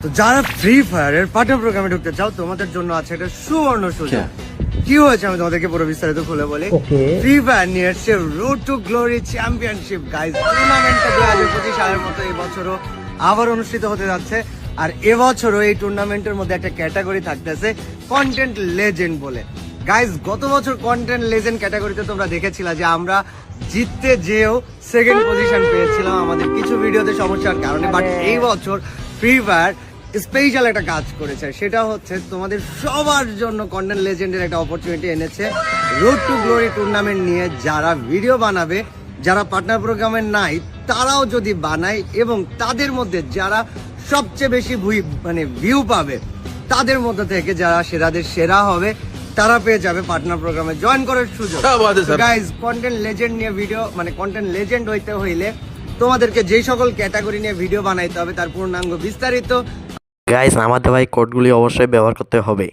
তো যারা ফ্রি ফায়ারের পার্টনার প্রোগ্রামে ঢুকতে চাও তোমাদের জন্য আছে এটা সুবর্ণ সুযোগ। কি হয়েছে আমি তোমাদেরকে পুরো বিস্তারিত খুলে বলি। ফ্রি ফায়ার নিয়ে এসছে Road to Glory championship guys টুর্নামেন্টটা 2025 সালের মতো এই বছরও আবার অনুষ্ঠিত হতে যাচ্ছে। আর এবছরও এই টুর্নামেন্টের মধ্যে একটা ক্যাটাগরি থাকতেছে কন্টেন্ট লেজেন্ড বলে। গাইজ গত বছর কন্টেন্ট লেজেন্ড ক্যাটাগরিতে তোমরা দেখেছিলা যে আমরা জিততে যেও সেকেন্ড পজিশন পেয়েছিলাম আমাদের কিছু ভিডিওতে সমস্যার কারণে। বাট এই বছর ফ্রি ফায়ার স্পেশাল একটা কাজ করেছে, সেটা হচ্ছে তোমাদের সবার জন্য কন্টেন্ট লেজেন্ডের একটা অপরচুনিটি এনেছে রোড টু গ্লোরি টুর্নামেন্ট নিয়ে। যারা ভিডিও বানাবে, যারা পার্টনার প্রোগ্রামে নাই তারাও যদি বানায় এবং তাদের মধ্যে যারা সবচেয়ে বেশি ভিউ পাবে তাদের মধ্যে থেকে যারা সেরাদের সেরা হবে তারা পেয়ে যাবে পার্টনার প্রোগ্রামে জয়েন করার সুযোগ। গাইজ কন্টেন্ট লেজেন্ড নিয়ে ভিডিও কন্টেন্ট লেজেন্ড হইতে হইলে তোমাদেরকে যেই সকল ক্যাটাগরি নিয়ে ভিডিও বানাইতে হবে তার পূর্ণাঙ্গ বিস্তারিত গাইস আমাদের ভাই কোডগুলি অবশ্যই ব্যবহার করতে হবে।